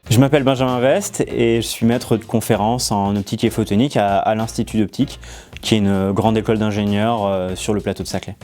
Je m'appelle Benjamin Vest et je suis maître de conférence en optique et photonique à l'Institut d'Optique, qui est une grande école d'ingénieurs sur le plateau de Saclay.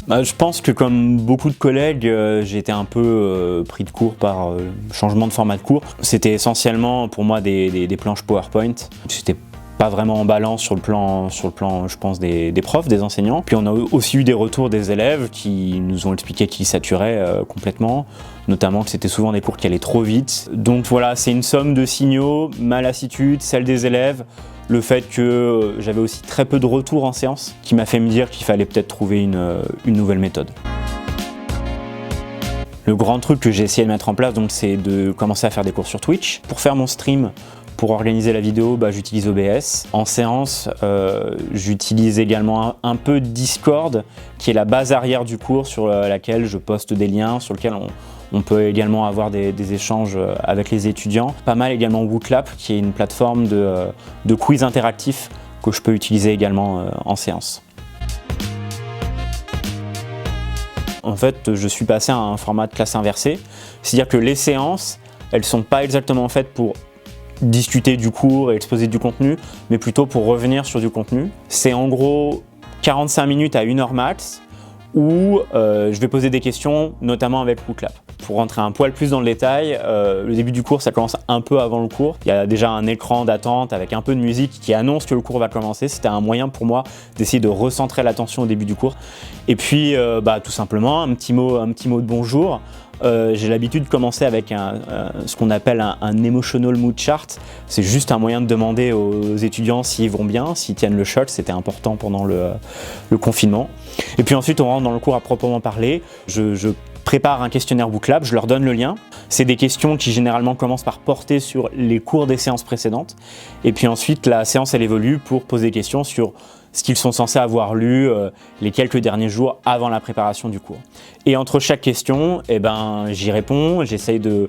Je pense que comme beaucoup de collègues, j'ai été un peu pris de court par changement de format de cours. C'était essentiellement pour moi des planches PowerPoint. C'était pas vraiment en balance sur le plan, je pense, des profs, des enseignants. Puis on a aussi eu des retours des élèves qui nous ont expliqué qu'ils saturaient complètement, notamment que c'était souvent des cours qui allaient trop vite. Donc voilà, c'est une somme de signaux, ma lassitude, celle des élèves, le fait que j'avais aussi très peu de retours en séance, qui m'a fait me dire qu'il fallait peut-être trouver une nouvelle méthode. Le grand truc que j'ai essayé de mettre en place, donc, c'est de commencer à faire des cours sur Twitch. Pour faire mon stream, pour organiser la vidéo, j'utilise OBS. En séance, j'utilise également un peu Discord, qui est la base arrière du cours sur laquelle je poste des liens, sur lequel on peut également avoir des échanges avec les étudiants. Pas mal également Wooclap, qui est une plateforme de quiz interactif que je peux utiliser également en séance. En fait, je suis passé à un format de classe inversée, c'est-à-dire que les séances, elles ne sont pas exactement faites pour discuter du cours et exposer du contenu, mais plutôt pour revenir sur du contenu. C'est en gros 45 minutes à 1 heure max, où je vais poser des questions, notamment avec Wooclap. Pour rentrer un poil plus dans le détail, le début du cours, ça commence un peu avant le cours. Il y a déjà un écran d'attente avec un peu de musique qui annonce que le cours va commencer. C'était un moyen pour moi d'essayer de recentrer l'attention au début du cours. Et puis, tout simplement, un petit mot de bonjour. J'ai l'habitude de commencer avec ce qu'on appelle un emotional mood chart. C'est juste un moyen de demander aux étudiants s'ils vont bien, s'ils tiennent le choc. C'était important pendant le confinement. Et puis ensuite, on rentre dans le cours à proprement parler. Je prépare un questionnaire Wooclap, je leur donne le lien. C'est des questions qui généralement commencent par porter sur les cours des séances précédentes. Et puis ensuite, la séance, elle évolue pour poser des questions sur ce qu'ils sont censés avoir lu les quelques derniers jours avant la préparation du cours. Et entre chaque question, j'y réponds, j'essaye de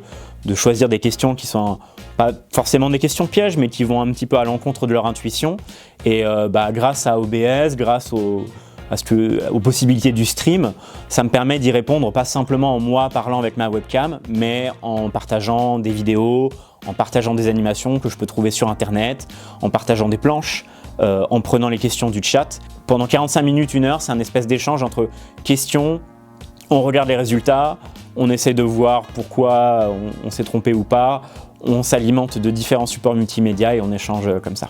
choisir des questions qui sont pas forcément des questions pièges, mais qui vont un petit peu à l'encontre de leur intuition. Et grâce à OBS, grâce aux possibilités du stream, ça me permet d'y répondre pas simplement en moi parlant avec ma webcam, mais en partageant des vidéos, en partageant des animations que je peux trouver sur internet, en partageant des planches, en prenant les questions du chat. Pendant 45 minutes, 1 heure, c'est un espèce d'échange entre questions, on regarde les résultats, on essaie de voir pourquoi on s'est trompé ou pas, on s'alimente de différents supports multimédia et on échange comme ça.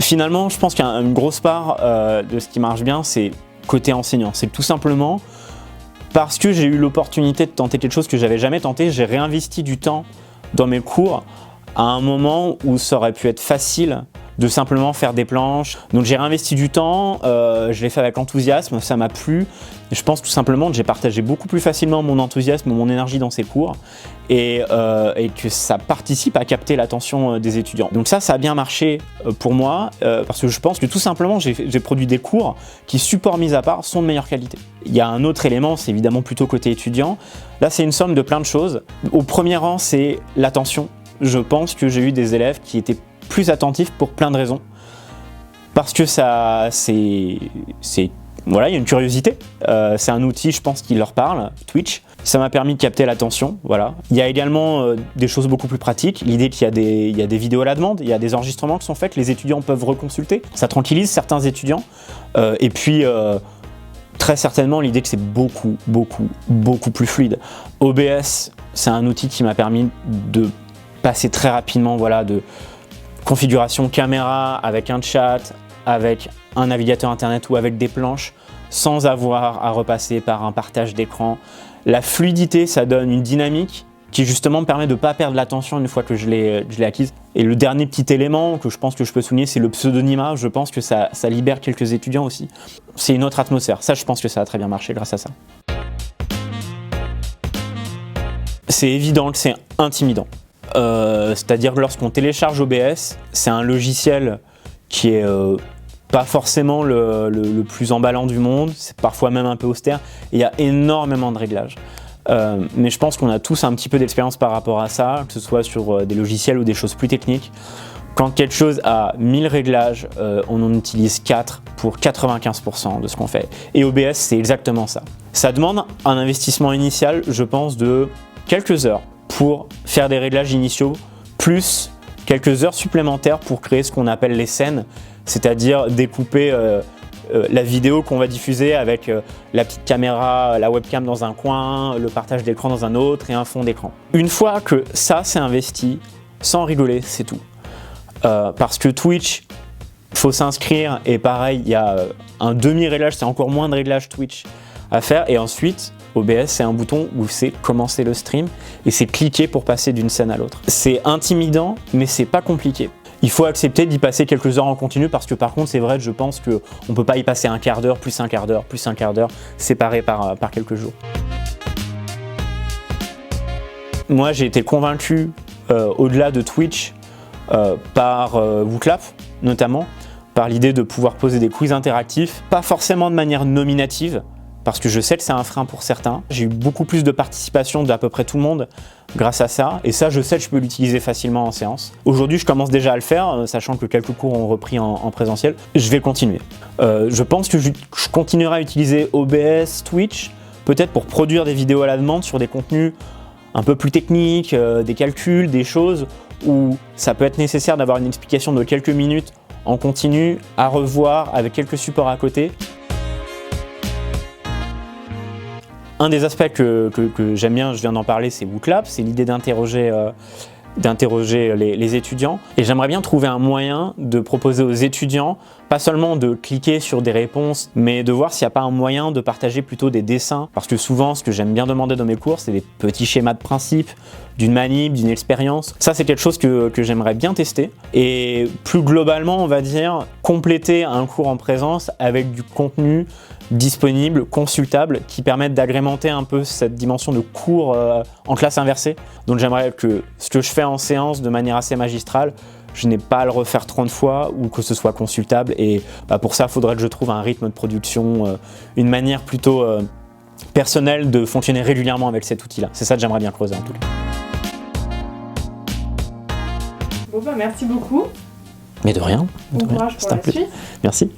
Finalement, je pense qu'il y a une grosse part de ce qui marche bien, c'est côté enseignant. C'est tout simplement parce que j'ai eu l'opportunité de tenter quelque chose que j'avais jamais tenté, j'ai réinvesti du temps dans mes cours à un moment où ça aurait pu être facile de simplement faire des planches. Donc j'ai réinvesti du temps, je l'ai fait avec enthousiasme, ça m'a plu. Et je pense tout simplement que j'ai partagé beaucoup plus facilement mon enthousiasme, mon énergie dans ces cours et que ça participe à capter l'attention des étudiants. Donc ça a bien marché pour moi parce que je pense que tout simplement j'ai produit des cours qui, support mis à part, sont de meilleure qualité. Il y a un autre élément, c'est évidemment plutôt côté étudiant. Là, c'est une somme de plein de choses. Au premier rang, c'est l'attention. Je pense que j'ai eu des élèves qui étaient plus attentifs pour plein de raisons. Parce que voilà, il y a une curiosité. C'est un outil, je pense, qui leur parle, Twitch. Ça m'a permis de capter l'attention, voilà. Il y a également des choses beaucoup plus pratiques. L'idée qu'il y a des vidéos à la demande, il y a des enregistrements qui sont faits, que les étudiants peuvent reconsulter. Ça tranquillise certains étudiants. Et puis, très certainement, l'idée que c'est beaucoup plus fluide. OBS, c'est un outil qui m'a permis de passer très rapidement, voilà, de configuration caméra avec un chat, avec un navigateur internet ou avec des planches, sans avoir à repasser par un partage d'écran. La fluidité, ça donne une dynamique qui justement me permet de ne pas perdre l'attention une fois que je l'ai acquise. Et le dernier petit élément que je pense que je peux souligner, c'est le pseudonymat. Je pense que ça libère quelques étudiants aussi. C'est une autre atmosphère. Ça, je pense que ça a très bien marché grâce à ça. C'est évident que c'est intimidant. C'est-à-dire que lorsqu'on télécharge OBS, c'est un logiciel qui est pas forcément le plus emballant du monde, c'est parfois même un peu austère, et il y a énormément de réglages. Mais je pense qu'on a tous un petit peu d'expérience par rapport à ça, que ce soit sur des logiciels ou des choses plus techniques. Quand quelque chose a 1000 réglages, on en utilise 4 pour 95% de ce qu'on fait. Et OBS, c'est exactement ça. Ça demande un investissement initial, je pense, de quelques heures pour faire des réglages initiaux, plus quelques heures supplémentaires pour créer ce qu'on appelle les scènes, c'est-à-dire découper la vidéo qu'on va diffuser avec la petite caméra, la webcam dans un coin, le partage d'écran dans un autre et un fond d'écran. Une fois que ça c'est investi, sans rigoler, c'est tout. Parce que Twitch, faut s'inscrire et pareil, il y a un demi-réglage, c'est encore moins de réglage Twitch à faire. Et ensuite, OBS, c'est un bouton où c'est commencer le stream et c'est cliquer pour passer d'une scène à l'autre. C'est intimidant, mais c'est pas compliqué. Il faut accepter d'y passer quelques heures en continu parce que par contre, c'est vrai, je pense qu'on ne peut pas y passer un quart d'heure, plus un quart d'heure, plus un quart d'heure, séparé par quelques jours. Moi, j'ai été convaincu, au-delà de Twitch, par Wootlap notamment, par l'idée de pouvoir poser des quiz interactifs, pas forcément de manière nominative, parce que je sais que c'est un frein pour certains. J'ai eu beaucoup plus de participation d'à peu près tout le monde grâce à ça, et ça je sais que je peux l'utiliser facilement en séance. Aujourd'hui je commence déjà à le faire, sachant que quelques cours ont repris en présentiel. Je vais continuer. Je pense que je continuerai à utiliser OBS, Twitch, peut-être pour produire des vidéos à la demande sur des contenus un peu plus techniques, des calculs, des choses où ça peut être nécessaire d'avoir une explication de quelques minutes en continu, à revoir avec quelques supports à côté. Un des aspects que j'aime bien, je viens d'en parler, c'est Wootlap, c'est l'idée d'interroger les étudiants. Et j'aimerais bien trouver un moyen de proposer aux étudiants, pas seulement de cliquer sur des réponses, mais de voir s'il n'y a pas un moyen de partager plutôt des dessins. Parce que souvent, ce que j'aime bien demander dans mes cours, c'est des petits schémas de principe, d'une manip, d'une expérience. Ça, c'est quelque chose que j'aimerais bien tester. Et plus globalement, on va dire, compléter un cours en présence avec du contenu disponible, consultable, qui permettent d'agrémenter un peu cette dimension de cours en classe inversée. Donc j'aimerais que ce que je fais en séance de manière assez magistrale, je n'ai pas à le refaire 30 fois ou que ce soit consultable. Et pour ça, il faudrait que je trouve un rythme de production, une manière plutôt personnelle de fonctionner régulièrement avec cet outil-là. C'est ça que j'aimerais bien creuser en tout cas. Bon merci beaucoup. Mais de rien. Bon courage pour la suite. Merci.